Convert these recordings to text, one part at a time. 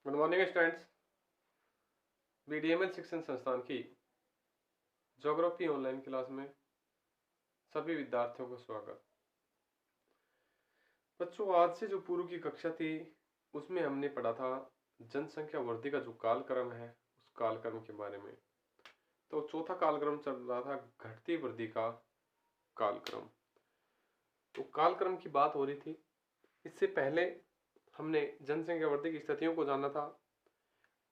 Good morning students. बीडीएमएल शिक्षण संस्थान की ज्योग्राफी ऑनलाइन क्लास में सभी विद्यार्थियों को स्वागत। बच्चों, आज से जो पूर्व की कक्षा थी उसमें हमने पढ़ा था जनसंख्या वृद्धि का जो कालक्रम है उस कालक्रम के बारे में। तो चौथा कालक्रम चल रहा था घटती वृद्धि का कालक्रम। तो कालक्रम की बात हो रही थी। इससे पहले हमने जनसंख्या वृद्धि की स्थितियों को जाना था।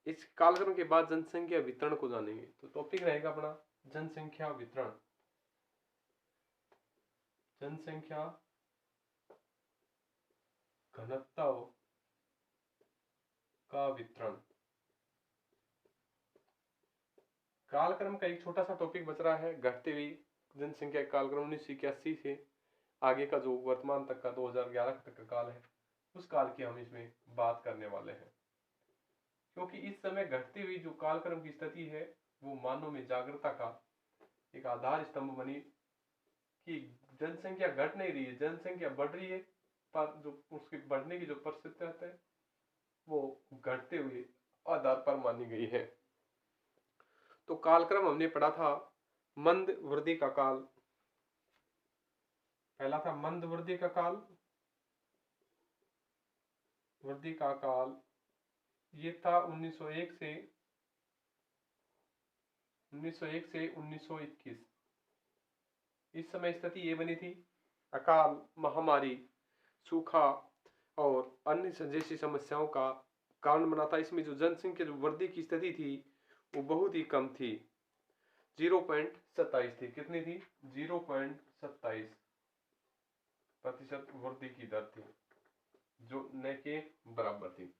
इस कालक्रम के बाद जनसंख्या वितरण को जानेंगे। तो टॉपिक रहेगा अपना जनसंख्या वितरण। जनसंख्या घनत्व का वितरण। कालक्रम का एक छोटा सा टॉपिक बच रहा है घटती हुई जनसंख्या कालक्रम 1981 से आगे का जो वर्तमान तक का 2011 तक का काल है उस काल की हम इसमें बात करने वाले हैं। क्योंकि इस समय घटती हुई जो कालक्रम की स्थिति है वो मानव में जागरूकता का एक आधार स्तंभ बनी कि जनसंख्या घट नहीं रही है, जनसंख्या बढ़ रही है, पर जो उसकी बढ़ने की जो परिस्थिति है वो घटते हुए आधार पर मानी गई है। तो कालक्रम हमने पढ़ा था मंद वृद्धि का काल। पहला था मंद वृद्धि का काल। वृद्धि का काल ये था 1901 से 1921। इस समय स्थिति ये बनी थी अकाल, महामारी, सूखा और अन्य जैसी समस्याओं का कारण बना था। इसमें जो जनसंख्या जो वृद्धि की स्थिति थी वो बहुत ही कम थी, 0.27 थी। कितनी थी? 0.27 प्रतिशत वृद्धि की दर थी, जो न के बराबर थी।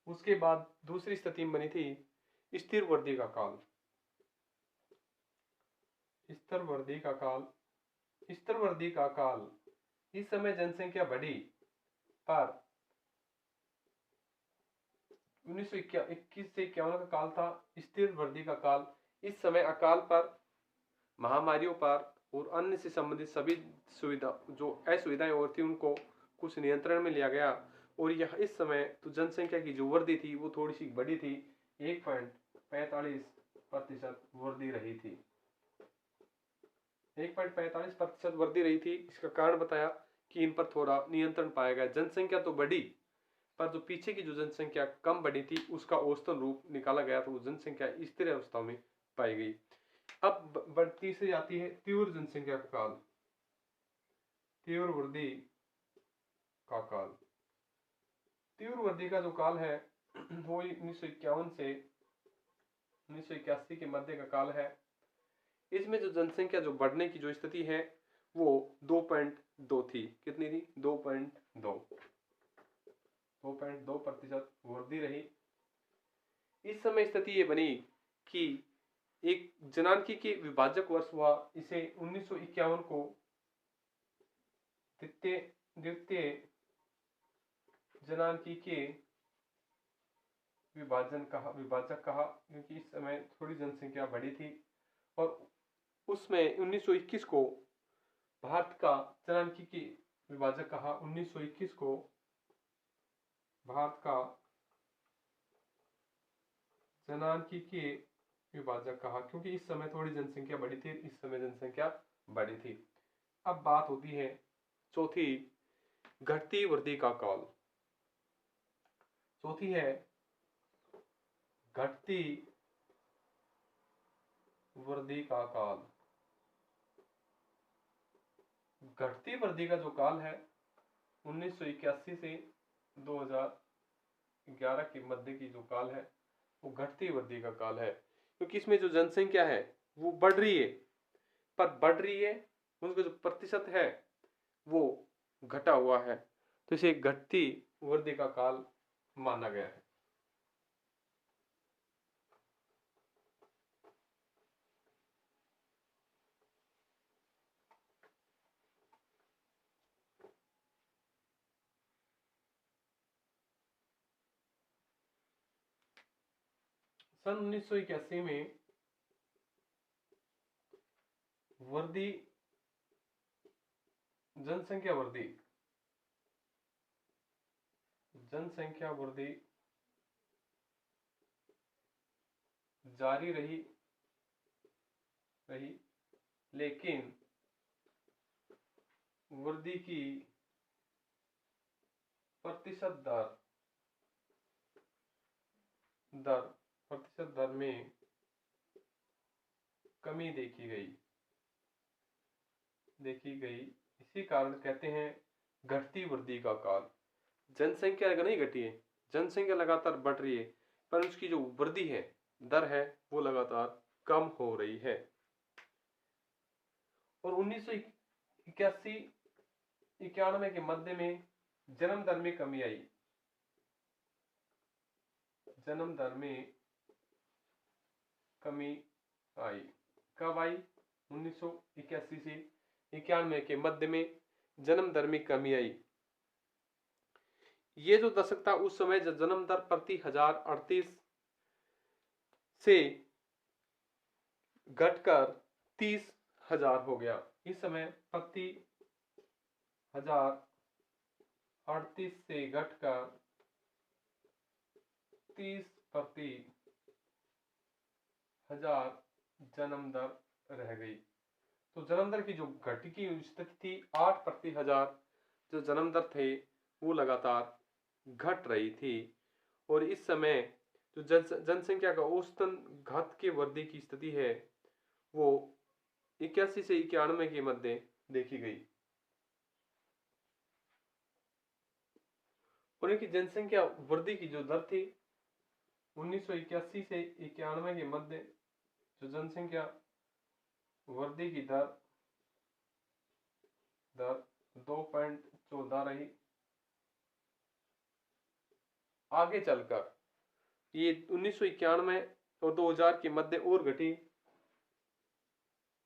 उसके बाद दूसरी स्थिति बनी थी स्थिर वृद्धि का काल। स्थिर वृद्धि का काल। स्थिर वृद्धि का काल इस समय जनसंख्या बढ़ी, पर 1921 से 51 का काल था स्थिर वृद्धि का काल। इस समय अकाल पर, महामारियों पर और अन्य से संबंधित सभी सुविधा जो असुविधाएं और थी उनको कुछ नियंत्रण में लिया गया। और यह इस समय तो जनसंख्या की जो वृद्धि थी वो थोड़ी सी बढ़ी थी, 1.45% वृद्धि रही थी। 1.45% वृद्धि रही थी। इसका कारण बताया कि इन पर थोड़ा नियंत्रण पाया गया। जनसंख्या तो बढ़ी, पर जो पीछे की जो जनसंख्या कम बढ़ी थी उसका औसतन रूप निकाला गया तो जनसंख्या स्थिर अवस्था में पाई गई। अब बढ़ती से आती है तीव्र जनसंख्या का काल, तीव्र वृद्धि का काल। तीव्र वृद्धि का जो काल है वो 1951 से 1981 के मध्य का काल है। इसमें जो जनसंख्या जो बढ़ने की जो स्थिति है वो 2.2 थी। कितनी थी? 2.2% वृद्धि रही। इस समय स्थिति ये बनी कि एक जनांकी विभाजक वर्ष हुआ। इसे 1951 को द्वितीय जनांकी विभाजक कहा, क्योंकि इस समय थोड़ी जनसंख्या बढ़ी थी। और उसमें 1921 को भारत का जनांकी विभाजक कहा। 1921 को भारत का जनांकी विभाजक कहा, क्योंकि इस समय थोड़ी जनसंख्या बढ़ी थी, इस समय जनसंख्या बढ़ी थी। अब बात होती है चौथी घटती वृद्धि का काल। चौथी है घटती वृद्धि का काल। घटती वृद्धि का जो काल है 1981 से 2011 के मध्य की जो काल है वो घटती वृद्धि का काल है, क्योंकि इसमें जो जनसंख्या है वो बढ़ रही है, पर बढ़ रही है उसका जो प्रतिशत है वो घटा हुआ है। तो इसे घटती वृद्धि का काल माना गया है। सन 1981 में वृद्धि, जनसंख्या वृद्धि जारी रही लेकिन वृद्धि की प्रतिशत दर में कमी देखी गई। इसी कारण कहते हैं घटती वृद्धि का काल। जनसंख्या नहीं घटी है, जनसंख्या लगातार बढ़ रही है, पर उसकी जो वृद्धि है, दर है, वो लगातार कम हो रही है। और 1981-91 के मध्य में जन्म दर में कमी आई। जन्म दर में कमी आई कब आई? 1981 से 91 के मध्य में जन्म दर में कमी आई। ये जो दशक था, उस समय जन्म दर प्रति 1038 से घटकर 30,000 हो गया। इस समय प्रति 1038 से घटकर 30 प्रति 1000 जन्म दर रह गई। तो जन्म दर की जो घटी की स्थिति थी, 8 प्रति 1000 जो जन्म दर थे, वो लगातार घट रही थी। और इस समय जो जनसंख्या का औसतन घात के वृद्धि की स्थिति है, वो 81 से 91 के मध्य देखी गई। और इनकी जनसंख्या वृद्धि की जो दर थी, 1981 से 91 के मध्य जो जनसंख्या वृद्धि की दर 2.14 रही। आगे चलकर ये 1991 और 2000 के मध्य और घटी।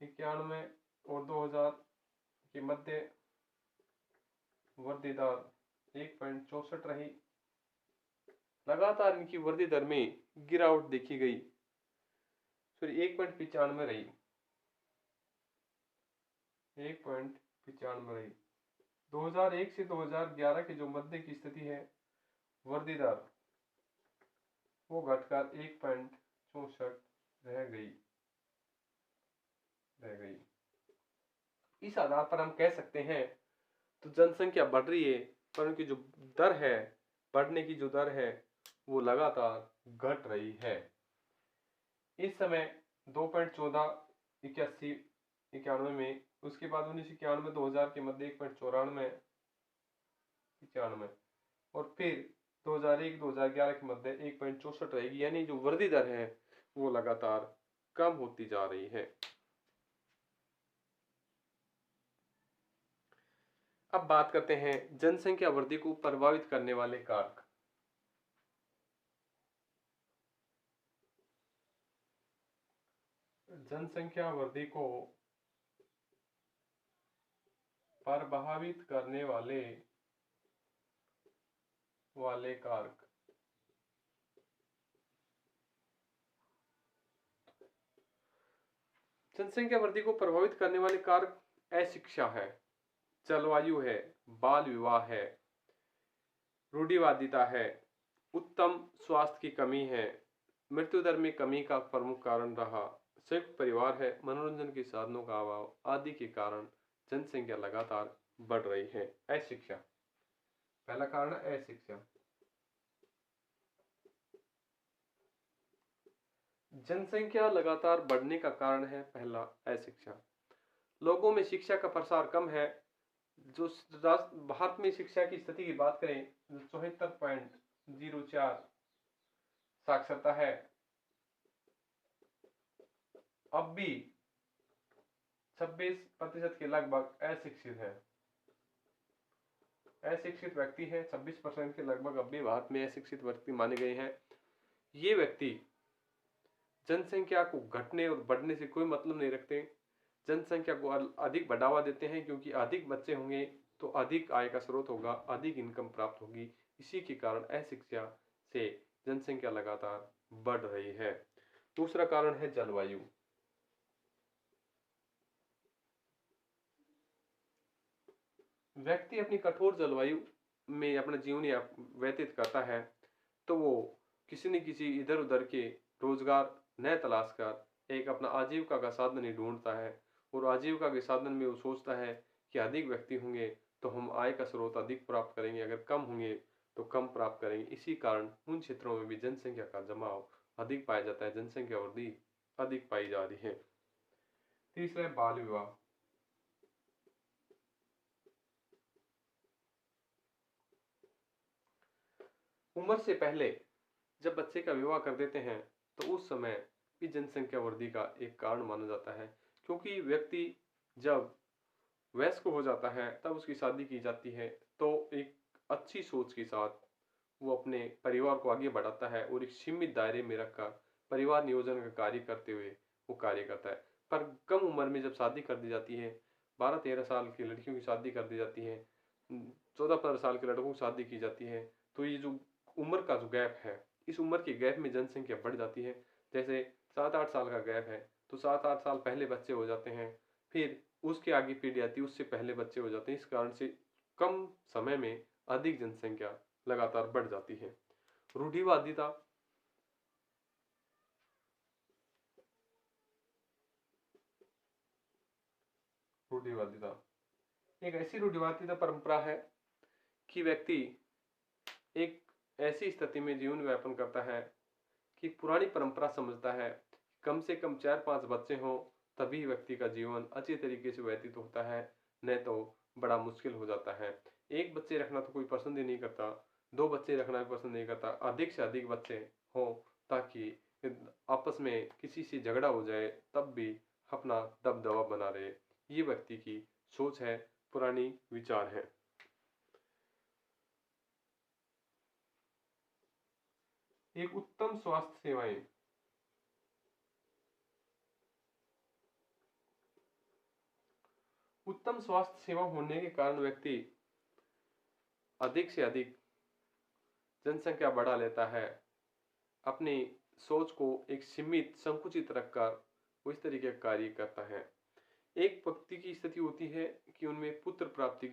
91 और 2000 के मध्य वृद्धि दर 1.64 रही। लगातार इनकी वृद्धि दर में गिरावट देखी गई। सॉरी, 1.95 रही। 1.95 रही। 2001 से 2011 के जो मध्य की स्थिति है, वृद्धि दर वो घटकर 1.64 रह गई। इस आधार पर हम कह सकते हैं तो जनसंख्या बढ़ रही है, पर उनकी जो दर है, बढ़ने की जो दर है, वो लगातार घट रही है। इस समय 2.14 81-91 में, उसके बाद 1991-2000 के मध्य 1.94-95 और फिर 2001-2011 के मध्य 1.64 रहेगी। यानी जो वृद्धि दर है, वो लगातार कम होती जा रही है। अब बात करते हैं जनसंख्या वृद्धि को प्रभावित करने वाले कारक। जनसंख्या वृद्धि को प्रभावित करने वाले कारक। जनसंख्या वृद्धि को प्रभावित करने वाले कारक अशिक्षा है, जलवायु है, बाल विवाह है, रूढ़िवादिता है, उत्तम स्वास्थ्य की कमी है, मृत्यु दर में कमी का प्रमुख कारण रहा, संयुक्त परिवार है, मनोरंजन के साधनों का अभाव आदि के कारण जनसंख्या लगातार बढ़ रही है। अशिक्षा पहला कारण है, अशिक्षा। जनसंख्या लगातार बढ़ने का कारण है पहला अशिक्षा। लोगों में शिक्षा का प्रसार कम है। जो भारत में शिक्षा की स्थिति की बात करें, 74.04 साक्षरता है। अब भी 26% के लगभग अशिक्षित है। अशिक्षित व्यक्ति है 26% के लगभग अब भी भारत में अशिक्षित व्यक्ति माने गए हैं। ये व्यक्ति जनसंख्या को घटने और बढ़ने से कोई मतलब नहीं रखते। जनसंख्या को अधिक बढ़ावा देते हैं, क्योंकि अधिक बच्चे होंगे तो अधिक आय का स्रोत होगा, अधिक इनकम प्राप्त होगी। इसी के कारण अशिक्षा से जनसंख्या लगातार बढ़ रही है। दूसरा कारण है जलवायु। व्यक्ति अपनी कठोर जलवायु में अपना जीवन व्यतीत करता है, तो वो किसी न किसी इधर उधर के रोजगार न तलाश कर एक अपना आजीविका का साधन ही ढूंढता है, और आजीविका के साधन में वो सोचता है कि अधिक व्यक्ति होंगे तो हम आय का स्रोत अधिक प्राप्त करेंगे, अगर कम होंगे तो कम प्राप्त करेंगे। इसी कारण उन क्षेत्रों में भी जनसंख्या का जमाव अधिक पाया जाता है, जनसंख्या वृद्धि अधिक पाई जा रही है। तीसरा है बाल विवाह। उम्र से पहले जब बच्चे का विवाह कर देते हैं तो उस समय भी जनसंख्या वृद्धि का एक कारण माना जाता है, क्योंकि व्यक्ति जब वयस्क हो जाता है तब उसकी शादी की जाती है, तो एक अच्छी सोच के साथ वो अपने परिवार को आगे बढ़ाता है और एक सीमित दायरे में रखकर परिवार नियोजन का कार्य करते हुए वो कार्य करता है। पर कम उम्र में जब शादी कर दी जाती है, 12-13 साल की लड़कियों की शादी कर दी जाती है, 14-15 साल के लड़कों की शादी की जाती है, तो ये जो उम्र का जो गैप है, इस उम्र के गैप में जनसंख्या बढ़ जाती है। जैसे 7-8 साल का गैप है तो 7-8 साल पहले बच्चे हो जाते हैं, फिर उसके आगे पीढ़ी आती है उससे पहले बच्चे हो जाते हैं। इस कारण से कम समय में अधिक जनसंख्या लगातार बढ़ जाती है। रूढ़िवादिता। रूढ़िवादिता एक ऐसी रूढ़िवादिता परंपरा है कि व्यक्ति एक ऐसी स्थिति में जीवन यापन करता है कि पुरानी परंपरा समझता है, कम से कम 4-5 बच्चे हों तभी व्यक्ति का जीवन अच्छी तरीके से व्यतीत होता है, नहीं तो बड़ा मुश्किल हो जाता है। एक बच्चे रखना तो कोई पसंद ही नहीं करता, 2 बच्चे रखना भी पसंद नहीं करता, अधिक से अधिक बच्चे हों ताकि आपस में किसी से झगड़ा हो जाए तब भी अपना दबदबा बना रहे। ये व्यक्ति की सोच है, पुरानी विचार है। एक उत्तम स्वास्थ्य सेवाएं। उत्तम स्वास्थ्य सेवा होने के कारण व्यक्ति अधिक से अधिक जनसंख्या बढ़ा लेता है, अपनी सोच को एक सीमित संकुचित रखकर वो इस तरीके का कार्य करता है। एक व्यक्ति की स्थिति होती है कि उनमें पुत्र प्राप्ति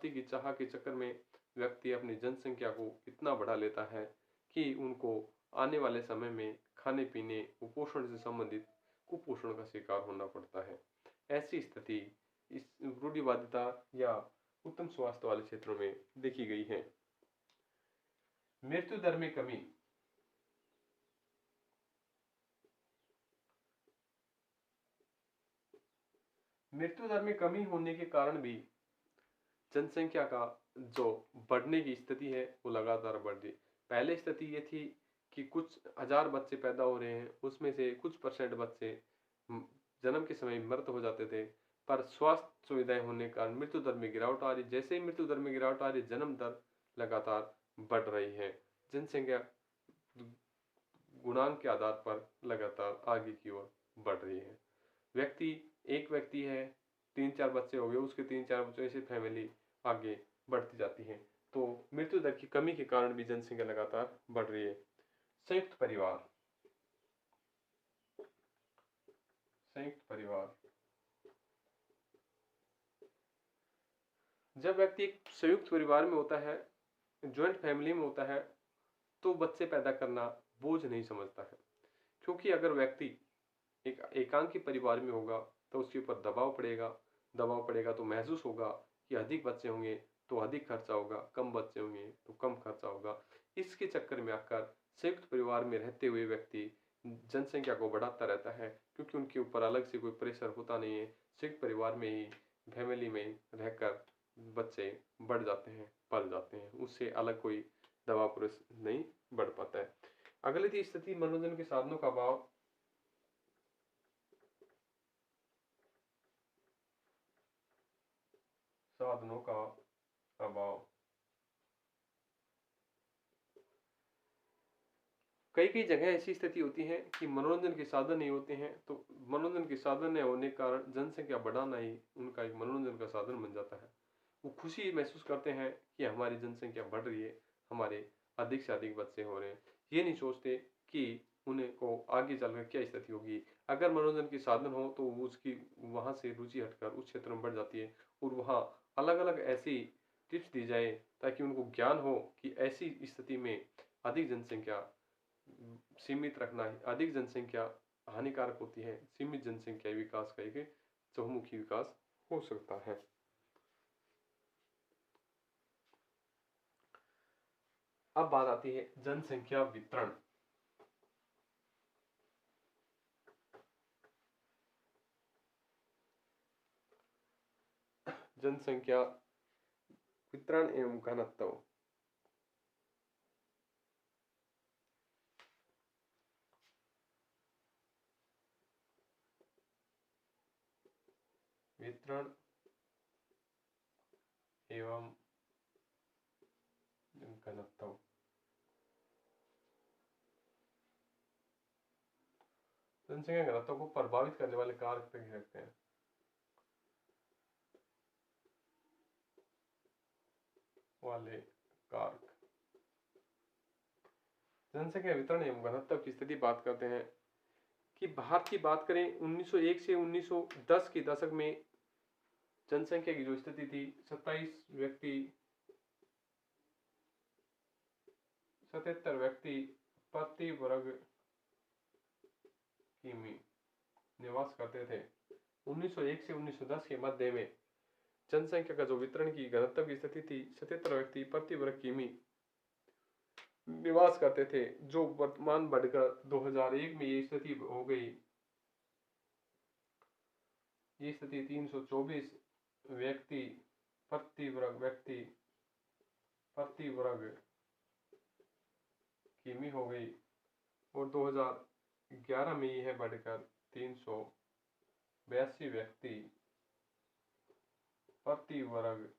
की चाह के चक्कर में व्यक्ति अपनी जनसंख्या को इतना बढ़ा लेता है कि उनको आने वाले समय में खाने पीने कुपोषण से संबंधित कुपोषण का शिकार होना पड़ता है। ऐसी स्थिति इस रूढ़िवादिता या उत्तम स्वास्थ्य वाले क्षेत्रों में देखी गई है। मृत्यु दर में कमी। मृत्यु दर में कमी होने के कारण भी जनसंख्या का जो बढ़ने की स्थिति है वो लगातार बढ़ रही। पहले स्थिति ये थी कि कुछ हजार बच्चे पैदा हो रहे हैं, उसमें से कुछ परसेंट बच्चे जन्म के समय मृत हो जाते थे, पर स्वास्थ्य सुविधाएं होने के कारण मृत्यु दर में गिरावट आ रही। जैसे ही मृत्यु दर में गिरावट आ रही, जन्म दर लगातार बढ़ रही है। जनसंख्या गुणांक के आधार पर लगातार आगे की ओर बढ़ रही है। व्यक्ति एक व्यक्ति है, 3-4 बच्चे हो गए, उसके 3-4 बच्चों से फैमिली आगे बढ़ती जाती है, तो मृत्यु दर की कमी के कारण भी जनसंख्या लगातार बढ़ रही है। संयुक्त परिवार। संयुक्त परिवार जब व्यक्ति एक संयुक्त परिवार में होता है, ज्वाइंट फैमिली में होता है, तो बच्चे पैदा करना बोझ नहीं समझता है, क्योंकि अगर व्यक्ति एक एकांकी परिवार में होगा तो उसके ऊपर दबाव पड़ेगा तो महसूस होगा कि अधिक बच्चे होंगे तो अधिक खर्चा होगा, कम बच्चे होंगे तो कम खर्चा होगा। इसके चक्कर में आकर संयुक्त परिवार में रहते हुए व्यक्ति जनसंख्या को बढ़ाता रहता है, क्योंकि उनके ऊपर अलग से कोई प्रेशर होता नहीं है। संयुक्त परिवार में ही, फैमिली में रहकर बच्चे बढ़ जाते हैं, पल जाते हैं, उससे अलग कोई दबाव प्रेशर नहीं बढ़ पाता है। अगली स्थिति मनोरंजन के साधनों का अभाव। साधनों का अभाव। कई कई जगह ऐसी स्थिति होती है कि मनोरंजन के साधन नहीं होते हैं, तो मनोरंजन के साधन न होने के कारण जनसंख्या बढ़ाना ही उनका एक मनोरंजन का साधन बन जाता है। वो खुशी महसूस करते हैं कि हमारी जनसंख्या बढ़ रही है, हमारे अधिक से अधिक बच्चे हो रहे हैं। ये नहीं सोचते कि उन्हें को आगे चलकर क्या स्थिति होगी। अगर मनोरंजन के साधन हो तो उसकी वहां से रुचि हटकर उस क्षेत्र में बढ़ जाती है, और वहां अलग अलग ऐसी टिप्स दी जाए ताकि उनको ज्ञान हो कि ऐसी स्थिति में अधिक जनसंख्या सीमित रखना है। अधिक जनसंख्या हानिकारक होती है, सीमित जनसंख्या विकास का एक चहुमुखी विकास हो सकता है। अब बात आती है जनसंख्या वितरण। जनसंख्या वितरण एवं घनत्व। वितरण एवं घनत्व। जनसंख्या घनत्व को प्रभावित करने वाले कारक कह सकते हैं। वाले कारक। जनसंख्या वितरण एवं घनत्व की स्थिति बात करते हैं कि भारत की बात करें 1901 से 1910 के दशक में जनसंख्या की जो स्थिति थी 77 व्यक्ति प्रति वर्ग किमी निवास करते थे। 1901 से 1910 के मध्य में जनसंख्या का जो वितरण की घनत्व की स्थिति थी 77 व्यक्ति प्रति वर्ग किमी निवास करते थे, जो वर्तमान बढ़कर 2001 में ये स्थिति हो गई। ये स्थिति 324 व्यक्ति प्रति वर्ग किमी हो गई और 2011 में यह बढ़कर 382 व्यक्ति प्रति वर्ग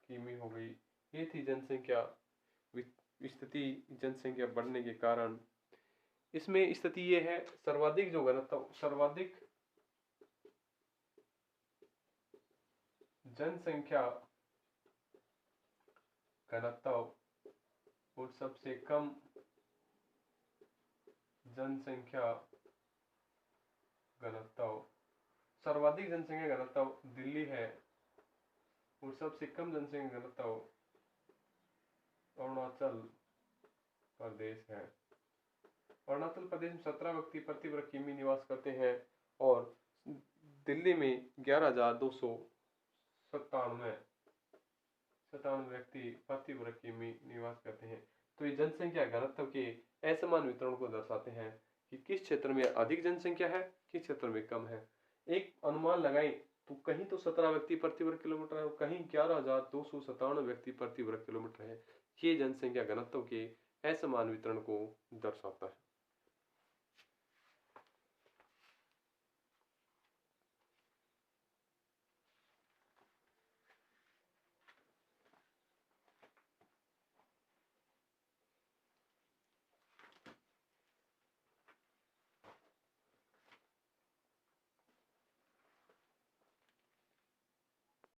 किमी हो गई। ये थी जनसंख्या स्थिति, जनसंख्या बढ़ने के कारण। इसमें स्थिति ये है सर्वाधिक जो घनत्व, सर्वाधिक जनसंख्या घनत्व और सबसे कम जनसंख्या घनत्व। सर्वाधिक जनसंख्या घनत्व दिल्ली है और सबसे कम जनसंख्या घनत्व अरुणाचल प्रदेश है। अरुणाचल प्रदेश में 17 व्यक्ति प्रति वर्ग किमी निवास करते हैं और दिल्ली में 11,297 व्यक्ति प्रति वर्ग किमी निवास करते हैं। तो ये जनसंख्या घनत्व के असमान वितरण को दर्शाते हैं कि किस क्षेत्र में अधिक जनसंख्या है, किस क्षेत्र में कम है। एक अनुमान लगाएं तो कहीं तो 17 व्यक्ति प्रति वर्ग किलोमीटर है और कहीं 11,297 व्यक्ति प्रति वर्ग किलोमीटर है। ये जनसंख्या घनत्व के असमान वितरण को दर्शाता है।